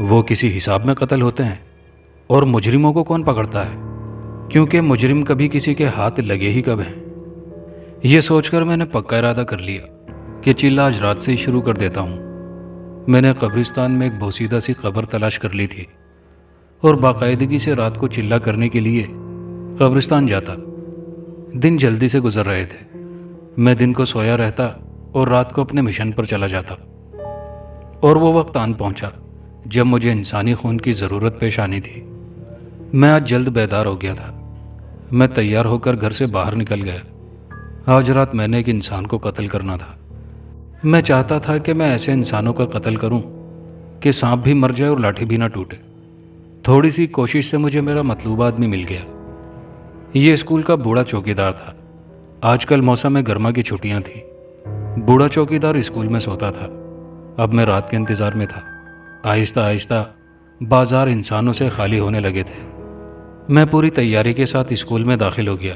وہ کسی حساب میں قتل ہوتے ہیں؟ اور مجرموں کو کون پکڑتا ہے؟ کیونکہ مجرم کبھی کسی کے ہاتھ لگے ہی کب ہیں۔ یہ سوچ کر میں نے پکا ارادہ کر لیا کہ چلہ آج رات سے ہی شروع کر دیتا ہوں۔ میں نے قبرستان میں ایک بوسیدہ سی قبر تلاش کر لی تھی اور باقاعدگی سے رات کو چلہ کرنے کے لیے قبرستان جاتا۔ دن جلدی سے گزر رہے تھے۔ میں دن کو سویا رہتا اور رات کو اپنے مشن پر چلا جاتا، اور وہ وقت آن پہنچا جب مجھے انسانی خون کی ضرورت پیش آنی تھی۔ میں آج جلد بیدار ہو گیا تھا۔ میں تیار ہو کر گھر سے باہر نکل گیا۔ آج رات میں نے ایک انسان کو قتل کرنا تھا۔ میں چاہتا تھا کہ میں ایسے انسانوں کا قتل کروں کہ سانپ بھی مر جائے اور لاٹھی بھی نہ ٹوٹے۔ تھوڑی سی کوشش سے مجھے میرا مطلوبہ آدمی مل گیا۔ یہ اسکول کا بوڑھا چوکیدار تھا۔ آج کل موسم گرما کی چھٹیاں تھیں۔ بوڑھا چوکیدار اسکول میں سوتا تھا۔ اب میں رات کے انتظار میں تھا۔ آہستہ آہستہ بازار انسانوں سے خالی ہونے لگے تھے۔ میں پوری تیاری کے ساتھ اسکول میں داخل ہو گیا۔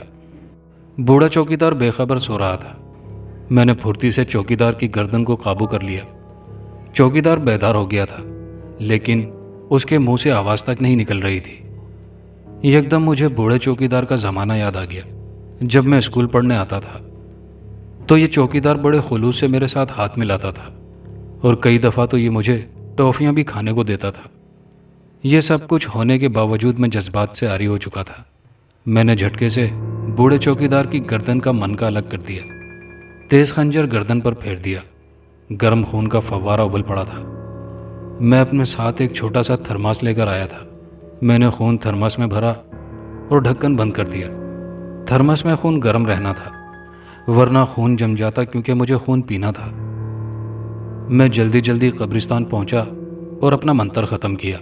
بوڑھا چوکیدار بے خبر سو رہا تھا۔ میں نے پھرتی سے چوکیدار کی گردن کو قابو کر لیا۔ چوکیدار بیدار ہو گیا تھا، لیکن اس کے منہ سے آواز تک نہیں نکل رہی تھی۔ یکدم مجھے بوڑھے چوکیدار کا زمانہ یاد آ گیا۔ جب میں اسکول پڑھنے آتا تھا تو یہ چوکیدار بڑے خلوص سے میرے ساتھ ہاتھ ملاتا تھا، اور کئی دفعہ تو یہ مجھے ٹافیاں بھی کھانے کو دیتا تھا۔ یہ سب کچھ ہونے کے باوجود میں جذبات سے عاری ہو چکا تھا۔ میں نے جھٹکے سے بوڑھے چوکیدار کی گردن کا منکا الگ کر دیا، تیز خنجر گردن پر پھیر دیا۔ گرم خون کا فوارہ ابل پڑا تھا۔ میں اپنے ساتھ ایک چھوٹا سا تھرماس لے کر آیا تھا۔ میں نے خون تھرماس میں بھرا اور ڈھکن بند کر دیا۔ تھرماس میں خون گرم رہنا تھا، ورنہ خون جم جاتا، کیونکہ مجھے خون پینا تھا۔ میں جلدی جلدی قبرستان پہنچا اور اپنا منتر ختم کیا۔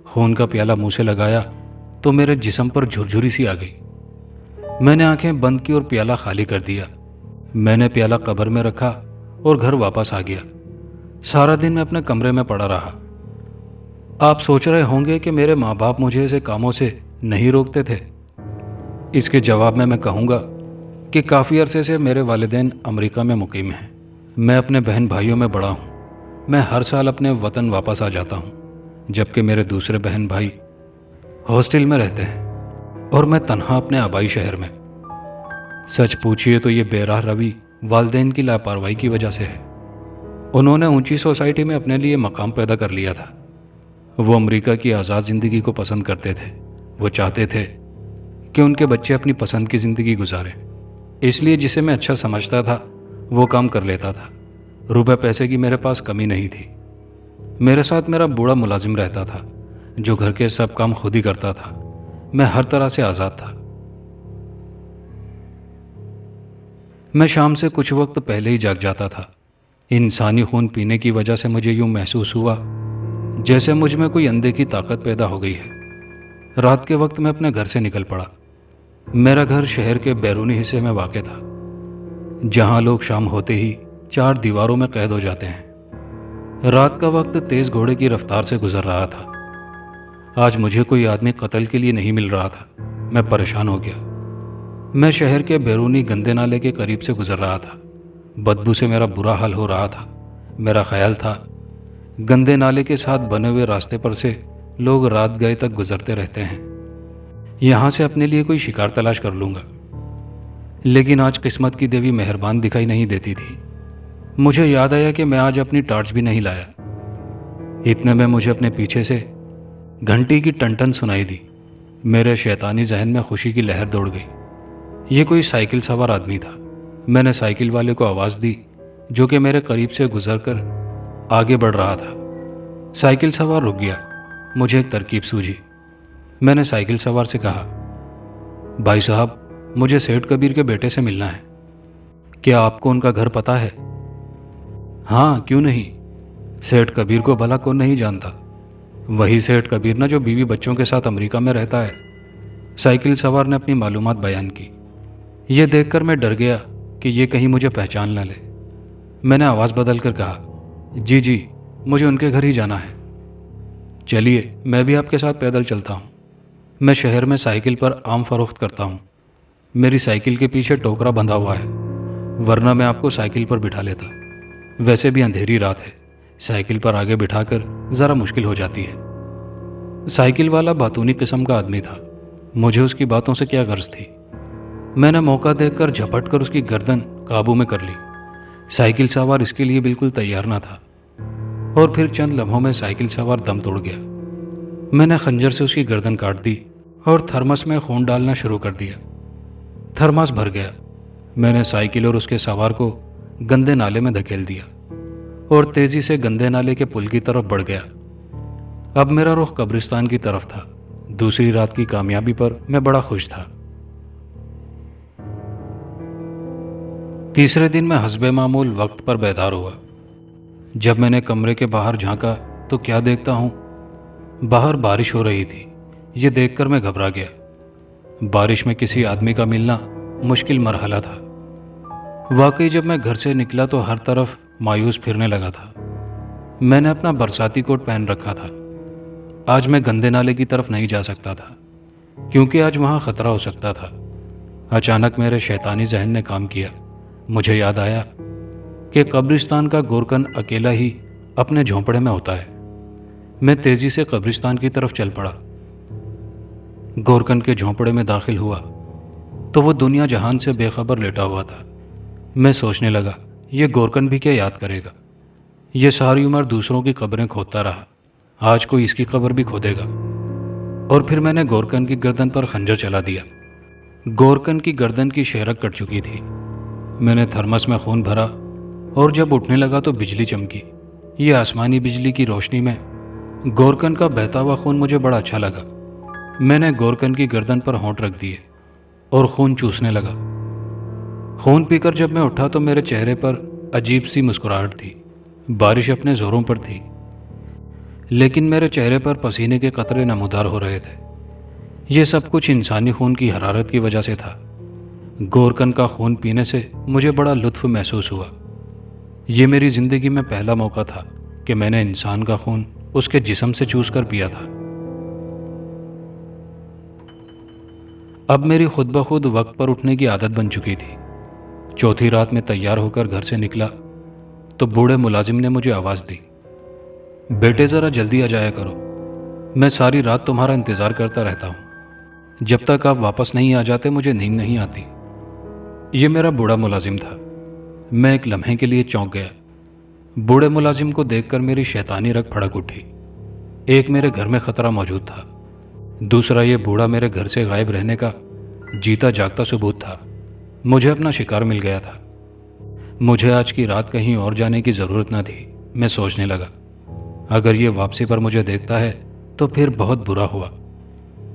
خون کا پیالہ منہ سے لگایا تو میرے جسم پر جھرجھری سی آ گئی۔ میں نے آنکھیں بند کی اور پیالہ خالی کر دیا۔ میں نے پیالہ قبر میں رکھا اور گھر واپس آ گیا۔ سارا دن میں اپنے کمرے میں پڑا رہا۔ آپ سوچ رہے ہوں گے کہ میرے ماں باپ مجھے ایسے کاموں سے نہیں روکتے تھے۔ اس کے جواب میں کہوں گا کہ کافی عرصے سے میرے والدین امریکہ میں مقیم ہیں۔ میں اپنے بہن بھائیوں میں بڑا ہوں۔ میں ہر سال اپنے وطن واپس آ جاتا ہوں، جبکہ میرے دوسرے بہن بھائی ہاسٹل میں رہتے ہیں اور میں تنہا اپنے آبائی شہر میں۔ سچ پوچھئے تو یہ بے راہ روی والدین کی لاپرواہی کی وجہ سے ہے۔ انہوں نے اونچی سوسائٹی میں اپنے لیے مقام پیدا کر لیا تھا۔ وہ امریکہ کی آزاد زندگی کو پسند کرتے تھے۔ وہ چاہتے تھے کہ ان کے بچے اپنی پسند کی زندگی گزاریں۔ اس لیے جسے میں اچھا سمجھتا تھا وہ کام کر لیتا تھا۔ روپے پیسے کی میرے پاس کمی نہیں تھی۔ میرے ساتھ میرا بوڑھا ملازم رہتا تھا جو گھر کے سب کام خود ہی کرتا تھا۔ میں ہر طرح سے آزاد تھا۔ میں شام سے کچھ وقت پہلے ہی جاگ جاتا تھا۔ انسانی خون پینے کی وجہ سے مجھے یوں محسوس ہوا جیسے مجھ میں کوئی اندھے کی طاقت پیدا ہو گئی ہے۔ رات کے وقت میں اپنے گھر سے نکل پڑا۔ میرا گھر شہر کے بیرونی حصے میں واقع تھا، جہاں لوگ شام ہوتے ہی 4 دیواروں میں قید ہو جاتے ہیں۔ رات کا وقت تیز گھوڑے کی رفتار سے گزر رہا تھا۔ آج مجھے کوئی آدمی قتل کے لیے نہیں مل رہا تھا۔ میں پریشان ہو گیا۔ میں شہر کے بیرونی گندے نالے کے قریب سے گزر رہا تھا۔ بدبو سے میرا برا حال ہو رہا تھا۔ میرا خیال تھا گندے نالے کے ساتھ بنے ہوئے راستے پر سے لوگ رات گئے تک گزرتے رہتے ہیں۔ یہاں سے اپنے لیے کوئی شکار تلاش کر لوں گا، لیکن آج قسمت کی دیوی مہربان دکھائی نہیں دیتی تھی۔ مجھے یاد آیا کہ میں آج اپنی ٹارچ بھی نہیں لایا۔ اتنے میں مجھے اپنے پیچھے سے گھنٹی کی ٹن سنائی دی۔ میرے شیطانی ذہن میں خوشی کی لہر دوڑ گئی۔ یہ کوئی سائیکل سوار آدمی تھا۔ میں نے سائیکل والے کو آواز دی، جو کہ میرے قریب سے گزر کر آگے بڑھ رہا تھا۔ سائیکل سوار رک گیا۔ مجھے ایک ترکیب سوجھی۔ میں نے سائیکل سوار سے کہا، بھائی صاحب، مجھے سیٹھ کبیر کے بیٹے سے ملنا ہے۔ کیا آپ کو ان کا گھر پتہ ہے؟ ہاں، کیوں نہیں؟ سیٹھ کبیر کو بھلا کون نہیں جانتا؟ وہی سیٹھ کبیر نا جو بیوی بچوں کے ساتھ امریکہ میں رہتا ہے۔ سائیکل سوار نے اپنی معلومات بیان کی۔ یہ دیکھ کر میں ڈر گیا کہ یہ کہیں مجھے پہچان نہ لے۔ میں نے آواز بدل کر کہا، جی، مجھے ان کے گھر ہی جانا ہے۔ چلیے، میں بھی آپ کے ساتھ پیدل چلتا ہوں۔ میں شہر میں سائیکل پر آم فروخت کرتا ہوں۔ میری سائیکل کے پیچھے ٹوکرا بندھا ہوا ہے، ورنہ میں آپ کو سائیکل پر بٹھا لیتا۔ ویسے بھی اندھیری رات ہے، سائیکل پر آگے بٹھا کر ذرا مشکل ہو جاتی ہے۔ سائیکل والا باتونی قسم کا آدمی تھا، مجھے اس کی باتوں سے کیا غرض تھی؟ میں نے موقع دیکھ کر جھپٹ کر اس کی گردن قابو میں کر لی۔ سائیکل سوار اس کے لیے بالکل تیار نہ تھا، اور پھر چند لمحوں میں سائیکل سوار دم توڑ گیا۔ میں نے خنجر سے اس کی گردن کاٹ دی اور تھرمس میں خون ڈالنا شروع کر دیا۔ تھرمس بھر گیا۔ میں نے سائیکل اور اس کے سوار کو گندے نالے میں دھکیل دیا اور تیزی سے گندے نالے کے پل کی طرف بڑھ گیا۔ اب میرا رخ قبرستان کی طرف تھا۔ دوسری رات کی کامیابی پر میں بڑا خوش تھا۔ تیسرے دن میں حسب معمول وقت پر بیدار ہوا۔ جب میں نے کمرے کے باہر جھانکا تو کیا دیکھتا ہوں، باہر بارش ہو رہی تھی۔ یہ دیکھ کر میں گھبرا گیا۔ بارش میں کسی آدمی کا ملنا مشکل مرحلہ تھا۔ واقعی جب میں گھر سے نکلا تو ہر طرف مایوس پھرنے لگا تھا۔ میں نے اپنا برساتی کوٹ پہن رکھا تھا۔ آج میں گندے نالے کی طرف نہیں جا سکتا تھا کیونکہ آج وہاں خطرہ ہو سکتا تھا۔ اچانک میرے شیطانی ذہن نے کام کیا۔ مجھے یاد آیا کہ قبرستان کا گورکن اکیلا ہی اپنے جھونپڑے میں ہوتا ہے۔ میں تیزی سے قبرستان کی طرف چل پڑا۔ گورکن کے جھونپڑے میں داخل ہوا تو وہ دنیا جہان سے بے خبر لیٹا ہوا تھا۔ میں سوچنے لگا، یہ گورکن بھی کیا یاد کرے گا؟ یہ ساری عمر دوسروں کی قبریں کھودتا رہا، آج کوئی اس کی قبر بھی کھودے گا۔ اور پھر میں نے گورکن کی گردن پر خنجر چلا دیا۔ گورکن کی گردن کی شہرک کٹ چکی تھی۔ میں نے تھرمس میں خون بھرا اور جب اٹھنے لگا تو بجلی چمکی۔ یہ آسمانی بجلی کی روشنی میں گورکن کا بہتا ہوا خون مجھے بڑا اچھا لگا۔ میں نے گورکن کی گردن پر ہونٹ رکھ دیے اور خون چوسنے لگا۔ خون پی کر جب میں اٹھا تو میرے چہرے پر عجیب سی مسکراہٹ تھی۔ بارش اپنے زوروں پر تھی، لیکن میرے چہرے پر پسینے کے قطرے نمودار ہو رہے تھے۔ یہ سب کچھ انسانی خون کی حرارت کی وجہ سے تھا۔ گورکن کا خون پینے سے مجھے بڑا لطف محسوس ہوا۔ یہ میری زندگی میں پہلا موقع تھا کہ میں نے انسان کا خون اس کے جسم سے چوس کر پیا تھا۔ اب میری خود بخود وقت پر اٹھنے کی عادت بن چکی تھی۔ چوتھی رات میں تیار ہو کر گھر سے نکلا تو بوڑھے ملازم نے مجھے آواز دی، بیٹے ذرا جلدی آ جایا کرو، میں ساری رات تمہارا انتظار کرتا رہتا ہوں، جب تک آپ واپس نہیں آ جاتے مجھے نیند نہیں آتی۔ یہ میرا بوڑھا ملازم تھا۔ میں ایک لمحے کے لیے چونک گیا۔ بوڑھے ملازم کو دیکھ کر میری شیطانی رگ پھڑک اٹھی۔ ایک میرے گھر میں خطرہ موجود تھا، دوسرا یہ بوڑھا میرے گھر سے غائب رہنے کا جیتا جاگتا ثبوت تھا۔ مجھے اپنا شکار مل گیا تھا۔ مجھے آج کی رات کہیں اور جانے کی ضرورت نہ تھی۔ میں سوچنے لگا، اگر یہ واپسی پر مجھے دیکھتا ہے تو پھر بہت برا ہوا۔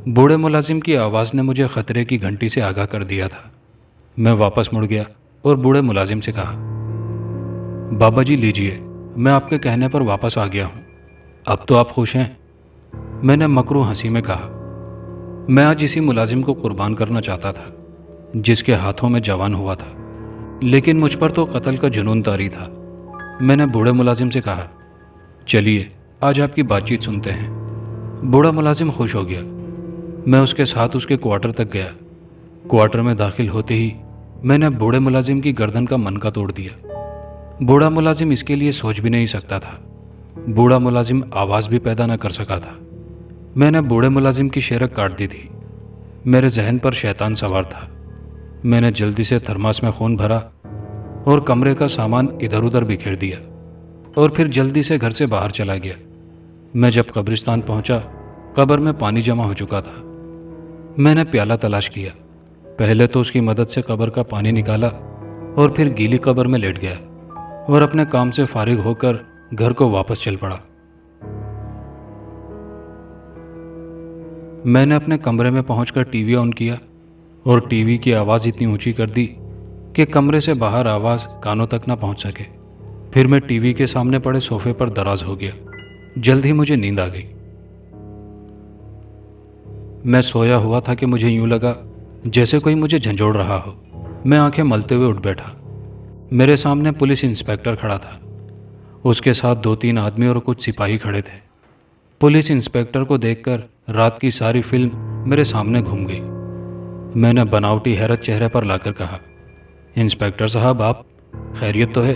بوڑھے ملازم کی آواز نے مجھے خطرے کی گھنٹی سے آگاہ کر دیا تھا۔ میں واپس مڑ گیا اور بوڑھے ملازم سے کہا، بابا جی لیجئے، میں آپ کے کہنے پر واپس آ گیا ہوں، اب تو آپ خوش ہیں؟ میں نے مکرو ہنسی میں کہا، میں آج اسی ملازم کو قربان کرنا چاہتا تھا جس کے ہاتھوں میں جوان ہوا تھا، لیکن مجھ پر تو قتل کا جنون طاری تھا۔ میں نے بوڑھے ملازم سے کہا، چلیے آج آپ کی بات چیت سنتے ہیں۔ بوڑھا ملازم خوش ہو گیا۔ میں اس کے ساتھ اس کے کوارٹر تک گیا۔ کوارٹر میں داخل ہوتے ہی میں نے بوڑھے ملازم کی گردن کا منکا توڑ دیا۔ بوڑھا ملازم اس کے لیے سوچ بھی نہیں سکتا تھا۔ بوڑھا ملازم آواز بھی پیدا نہ کر سکا تھا۔ میں نے بوڑھے ملازم کی شہرک کاٹ دی تھی۔ میرے ذہن پر شیطان سوار تھا۔ میں نے جلدی سے تھرماس میں خون بھرا اور کمرے کا سامان ادھر ادھر بکھیر دیا اور پھر جلدی سے گھر سے باہر چلا گیا۔ میں جب قبرستان پہنچا، قبر میں پانی جمع ہو چکا تھا۔ میں نے پیالہ تلاش کیا۔ پہلے تو اس کی مدد سے قبر کا پانی نکالا اور پھر گیلی قبر میں لیٹ گیا اور اپنے کام سے فارغ ہو کر گھر کو واپس چل پڑا۔ میں نے اپنے کمرے میں پہنچ کر ٹی وی آن کیا اور ٹی وی کی آواز اتنی اونچی کر دی کہ کمرے سے باہر آواز کانوں تک نہ پہنچ سکے۔ پھر میں ٹی وی کے سامنے پڑے صوفے پر دراز ہو گیا۔ جلد ہی مجھے نیند آ گئی۔ میں سویا ہوا تھا کہ مجھے یوں لگا جیسے کوئی مجھے جھنجھوڑ رہا ہو۔ میں آنکھیں ملتے ہوئے اٹھ بیٹھا۔ میرے سامنے پولیس انسپکٹر کھڑا تھا۔ اس کے ساتھ 2-3 آدمی اور کچھ سپاہی کھڑے تھے۔ پولیس انسپکٹر کو دیکھ کر رات کی ساری فلم میرے سامنے گھوم گئی۔ میں نے بناوٹی حیرت چہرے پر لا کر کہا، انسپکٹر صاحب آپ خیریت تو ہے؟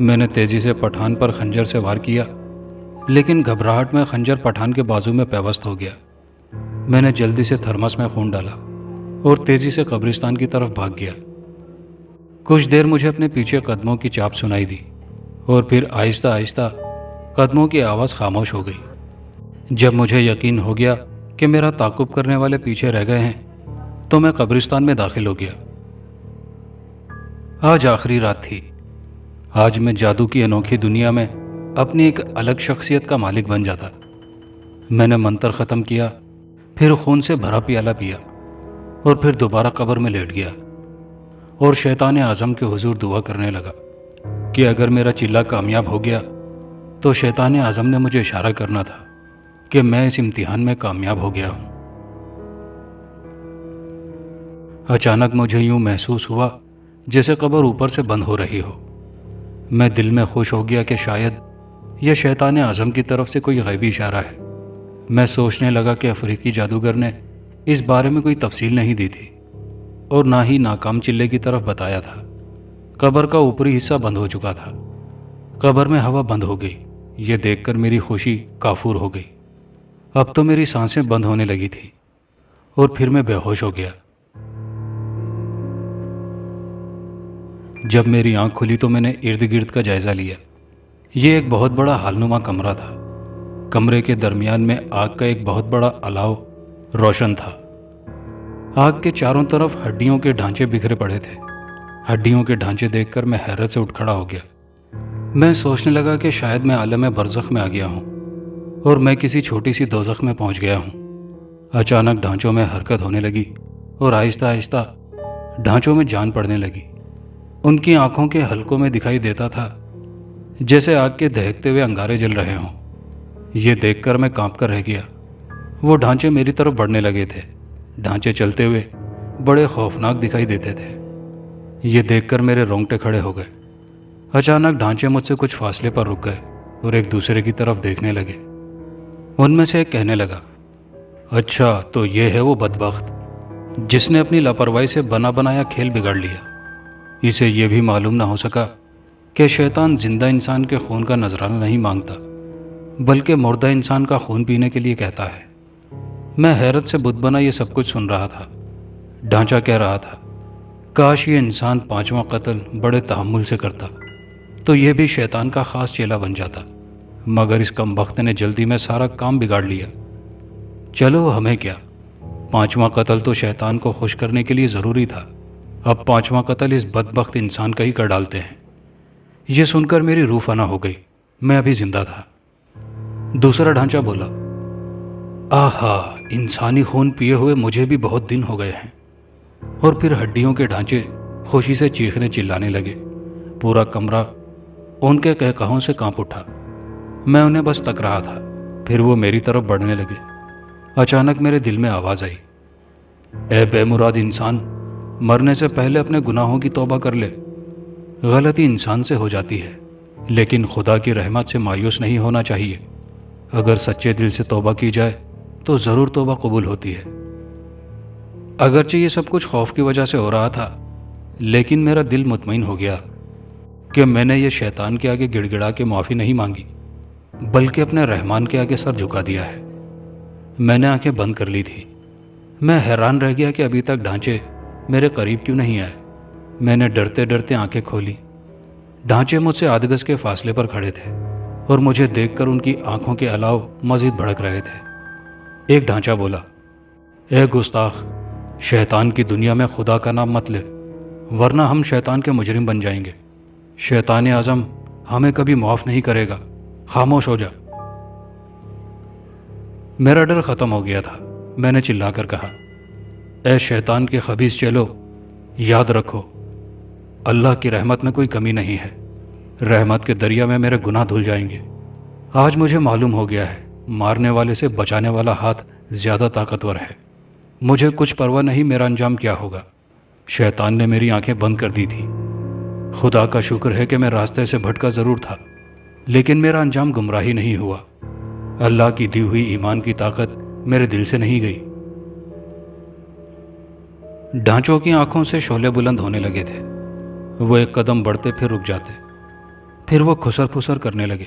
میں نے تیزی سے پٹھان پر خنجر سے وار کیا، لیکن گھبراہٹ میں خنجر پٹھان کے بازو میں پیوست ہو گیا۔ میں نے جلدی سے تھرمس میں خون ڈالا اور تیزی سے قبرستان کی طرف بھاگ گیا۔ کچھ دیر مجھے اپنے پیچھے قدموں کی چاپ سنائی دی اور پھر آہستہ آہستہ قدموں کی آواز خاموش ہو گئی۔ جب مجھے یقین ہو گیا کہ میرا تعاقب کرنے والے پیچھے رہ گئے ہیں تو میں قبرستان میں داخل ہو گیا۔ آج آخری رات تھی۔ آج میں جادو کی انوکھی دنیا میں اپنی ایک الگ شخصیت کا مالک بن جاتا۔ میں نے منتر ختم کیا، پھر خون سے بھرا پیالہ پیا اور پھر دوبارہ قبر میں لیٹ گیا اور شیطان اعظم کے حضور دعا کرنے لگا کہ اگر میرا چلہ کامیاب ہو گیا تو شیطان اعظم نے مجھے اشارہ کرنا تھا کہ میں اس امتحان میں کامیاب ہو گیا ہوں۔ اچانک مجھے یوں محسوس ہوا جیسے قبر اوپر سے بند ہو رہی ہو۔ میں دل میں خوش ہو گیا کہ شاید یہ شیطان اعظم کی طرف سے کوئی غیبی اشارہ ہے۔ میں سوچنے لگا کہ افریقی جادوگر نے اس بارے میں کوئی تفصیل نہیں دی تھی اور نہ ہی ناکام چلے کی طرف بتایا تھا۔ قبر کا اوپری حصہ بند ہو چکا تھا۔ قبر میں ہوا بند ہو گئی۔ یہ دیکھ کر میری خوشی کافور ہو گئی۔ اب تو میری سانسیں بند ہونے لگی تھی اور پھر میں بے ہوش ہو گیا۔ جب میری آنکھ کھلی تو میں نے ارد گرد کا جائزہ لیا۔ یہ ایک بہت بڑا حالنما کمرہ تھا۔ کمرے کے درمیان میں آگ کا ایک بہت بڑا الاؤ روشن تھا۔ آگ کے چاروں طرف ہڈیوں کے ڈھانچے بکھرے پڑے تھے۔ ہڈیوں کے ڈھانچے دیکھ کر میں حیرت سے اٹھ کھڑا ہو گیا۔ میں سوچنے لگا کہ شاید میں عالم برزخ میں آ گیا ہوں اور میں کسی چھوٹی سی دوزخ میں پہنچ گیا ہوں۔ اچانک ڈھانچوں میں حرکت ہونے لگی اور آہستہ آہستہ ڈھانچوں میں جان پڑنے لگی۔ ان کی آنکھوں کے حلقوں میں دکھائی دیتا تھا جیسے آگ کے دہکتے ہوئے انگارے جل رہے ہوں۔ یہ دیکھ کر میں کانپ کر رہ گیا۔ وہ ڈھانچے میری طرف بڑھنے لگے تھے۔ ڈھانچے چلتے ہوئے بڑے خوفناک دکھائی دیتے تھے۔ یہ دیکھ کر میرے رونگٹے کھڑے ہو گئے۔ اچانک ڈھانچے مجھ سے کچھ فاصلے پر رک گئے اور ایک دوسرے کی طرف دیکھنے لگے۔ ان میں سے ایک کہنے لگا، اچھا تو یہ ہے وہ بدبخت جس نے اپنی لاپرواہی سے بنا بنایا کھیل بگاڑ لیا۔ اسے یہ بھی معلوم نہ ہو سکا کہ شیطان زندہ انسان کے خون کا نذرانہ نہیں مانگتا بلکہ مردہ انسان کا خون پینے کے لیے کہتا ہے۔ میں حیرت سے بت بنا یہ سب کچھ سن رہا تھا۔ ڈھانچہ کہہ رہا تھا، کاش یہ انسان 5واں قتل بڑے تحمل سے کرتا تو یہ بھی شیطان کا خاص چیلا بن جاتا، مگر اس کمبخت نے جلدی میں سارا کام بگاڑ لیا۔ چلو ہمیں کیا، 5واں قتل تو شیطان کو خوش کرنے کے لیے ضروری تھا، اب 5واں قتل اس بدبخت انسان کا ہی کر ڈالتے ہیں۔ یہ سن کر میری روح فنا ہو گئی۔ میں ابھی زندہ تھا۔ دوسرا ڈھانچہ بولا، آہا، انسانی خون پیے ہوئے مجھے بھی بہت دن ہو گئے ہیں۔ اور پھر ہڈیوں کے ڈھانچے خوشی سے چیخنے چلانے لگے۔ پورا کمرہ ان کے قہقہوں سے کانپ اٹھا۔ میں انہیں بس تک رہا تھا، پھر وہ میری طرف بڑھنے لگے۔ اچانک میرے دل میں آواز آئی، اے بے مراد انسان، مرنے سے پہلے اپنے گناہوں کی توبہ کر لے۔ غلطی انسان سے ہو جاتی ہے لیکن خدا کی رحمت سے مایوس نہیں ہونا چاہیے۔ اگر سچے دل سے توبہ کی جائے تو ضرور توبہ قبول ہوتی ہے۔ اگرچہ یہ سب کچھ خوف کی وجہ سے ہو رہا تھا لیکن میرا دل مطمئن ہو گیا کہ میں نے یہ شیطان کے آگے گڑ گڑا کے معافی نہیں مانگی بلکہ اپنے رحمان کے آگے سر جھکا دیا ہے۔ میں نے آنکھیں بند کر لی تھی۔ میں حیران رہ گیا کہ ابھی تک ڈھانچے میرے قریب کیوں نہیں آئے۔ میں نے ڈرتے ڈرتے آنکھیں کھولی۔ ڈھانچے مجھ سے آدھ گز کے فاصلے پر کھڑے تھے اور مجھے دیکھ کر ان کی آنکھوں کے الاؤ مزید بھڑک رہے تھے۔ ایک ڈھانچہ بولا، اے گستاخ، شیطان کی دنیا میں خدا کا نام مت لے ورنہ ہم شیطان کے مجرم بن جائیں گے۔ شیطان اعظم ہمیں کبھی معاف نہیں کرے گا، خاموش ہو جا۔ میرا ڈر ختم ہو گیا تھا۔ میں نے چلا کر کہا، اے شیطان کے خبیث چیلو، یاد رکھو اللہ کی رحمت میں کوئی کمی نہیں ہے۔ رحمت کے دریا میں میرے گناہ دھل جائیں گے۔ آج مجھے معلوم ہو گیا ہے مارنے والے سے بچانے والا ہاتھ زیادہ طاقتور ہے۔ مجھے کچھ پرواہ نہیں میرا انجام کیا ہوگا۔ شیطان نے میری آنکھیں بند کر دی تھی۔ خدا کا شکر ہے کہ میں راستے سے بھٹکا ضرور تھا لیکن میرا انجام گمراہی نہیں ہوا۔ اللہ کی دی ہوئی ایمان کی طاقت میرے دل سے نہیں گئی۔ ڈھانچوں کی آنکھوں سے شعلے بلند ہونے لگے تھے۔ وہ ایک قدم بڑھتے پھر رک جاتے، پھر وہ کھسر پھسر کرنے لگے۔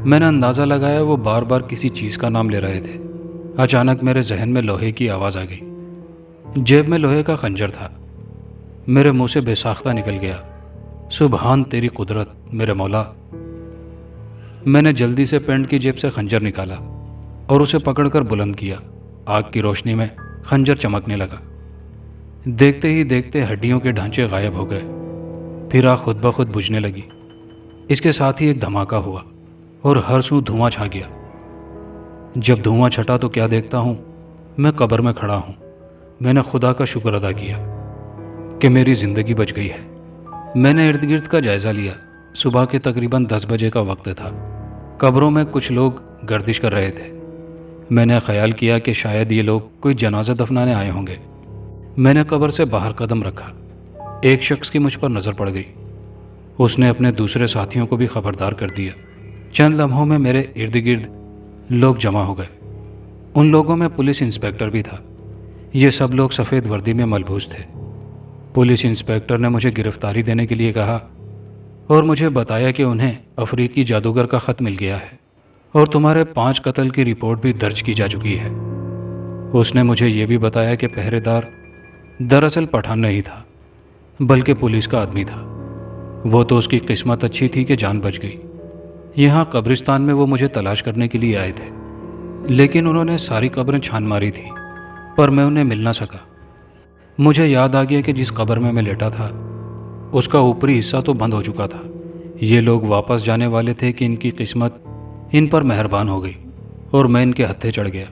میں نے اندازہ لگایا وہ بار بار کسی چیز کا نام لے رہے تھے۔ اچانک میرے ذہن میں لوہے کی آواز آ گئی۔ جیب میں لوہے کا خنجر تھا۔ میرے منہ سے بے ساختہ نکل گیا، سبحان تیری قدرت میرے مولا۔ میں نے جلدی سے پینٹ کی جیب سے خنجر نکالا اور اسے پکڑ کر بلند کیا۔ آگ کی روشنی میں خنجر چمکنے لگا۔ دیکھتے ہی دیکھتے ہڈیوں کے ڈھانچے غائب ہو گئے، پھر آگ خود بخود بجھنے لگی۔ اس کے ساتھ ہی ایک دھماکہ ہوا اور ہر سو دھواں چھا گیا۔ جب دھواں چھٹا تو کیا دیکھتا ہوں، میں قبر میں کھڑا ہوں۔ میں نے خدا کا شکر ادا کیا کہ میری زندگی بچ گئی ہے۔ میں نے ارد گرد کا جائزہ لیا۔ صبح کے تقریباً 10 بجے کا وقت تھا۔ قبروں میں کچھ لوگ گردش کر رہے تھے۔ میں نے خیال کیا کہ شاید یہ لوگ کوئی جنازہ دفنانے آئے ہوں گے۔ میں نے قبر سے باہر قدم رکھا۔ ایک شخص کی مجھ پر نظر پڑ گئی۔ اس نے اپنے دوسرے ساتھیوں کو بھی خبردار کر دیا۔ چند لمحوں میں میرے ارد گرد لوگ جمع ہو گئے۔ ان لوگوں میں پولیس انسپکٹر بھی تھا۔ یہ سب لوگ سفید وردی میں ملبوس تھے۔ پولیس انسپکٹر نے مجھے گرفتاری دینے کے لیے کہا اور مجھے بتایا کہ انہیں افریقی جادوگر کا خط مل گیا ہے اور تمہارے 5 قتل کی رپورٹ بھی درج کی جا چکی ہے۔ اس نے مجھے یہ بھی بتایا کہ پہرے دار دراصل پٹھان نہیں تھا بلکہ پولیس کا آدمی تھا۔ وہ تو اس کی قسمت اچھی تھی کہ جان بچ گئی۔ یہاں قبرستان میں وہ مجھے تلاش کرنے کے لیے آئے تھے، لیکن انہوں نے ساری قبریں چھان ماری تھیں، پر میں انہیں مل نہ سکا۔ مجھے یاد آ گیا کہ جس قبر میں لیٹا تھا اس کا اوپری حصہ تو بند ہو چکا تھا۔ یہ لوگ واپس جانے والے تھے کہ ان کی قسمت ان پر مہربان ہو گئی اور میں ان کے ہتھے چڑھ گیا۔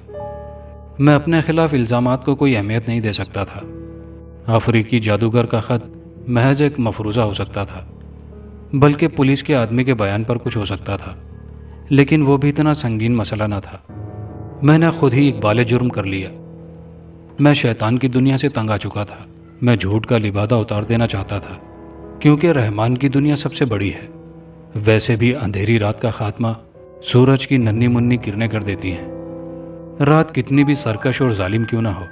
میں اپنے خلاف الزامات کو کوئی اہمیت نہیں دے سکتا تھا۔ افریقی جادوگر کا خط محض ایک مفروضہ ہو سکتا تھا، بلکہ پولیس کے آدمی کے بیان پر کچھ ہو سکتا تھا، لیکن وہ بھی اتنا سنگین مسئلہ نہ تھا۔ میں نے خود ہی اقبال جرم کر لیا۔ میں شیطان کی دنیا سے تنگ آ چکا تھا۔ میں جھوٹ کا لبادہ اتار دینا چاہتا تھا، کیونکہ رحمان کی دنیا سب سے بڑی ہے۔ ویسے بھی اندھیری رات کا خاتمہ سورج کی ننھی منی کرنیں کر دیتی ہیں۔ رات کتنی بھی سرکش اور ظالم کیوں نہ ہو،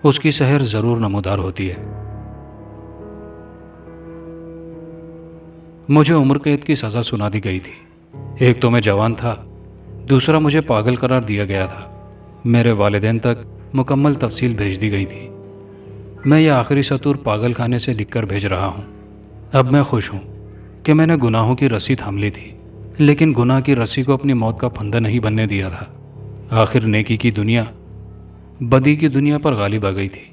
اس کی سحر ضرور نمودار ہوتی ہے۔ مجھے عمر قید کی سزا سنا دی گئی تھی۔ ایک تو میں جوان تھا، دوسرا مجھے پاگل قرار دیا گیا تھا۔ میرے والدین تک مکمل تفصیل بھیج دی گئی تھی۔ میں یہ آخری سطور پاگل خانے سے لکھ کر بھیج رہا ہوں۔ اب میں خوش ہوں کہ میں نے گناہوں کی رسی تھام لی تھی، لیکن گناہ کی رسی کو اپنی موت کا پھندا نہیں بننے دیا تھا۔ آخر نیکی کی دنیا بدی کی دنیا پر غالب آ گئی تھی۔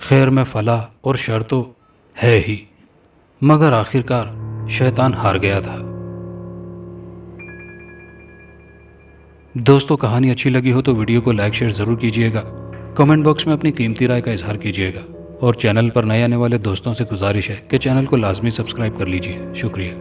خیر میں فلاح اور شر تو ہے ہی، مگر آخرکار شیطان ہار گیا تھا۔ دوستو، کہانی اچھی لگی ہو تو ویڈیو کو لائک شیئر ضرور کیجیے گا۔ کمنٹ باکس میں اپنی قیمتی رائے کا اظہار کیجیے گا، اور چینل پر نئے آنے والے دوستوں سے گزارش ہے کہ چینل کو لازمی سبسکرائب کر لیجیے۔ شکریہ۔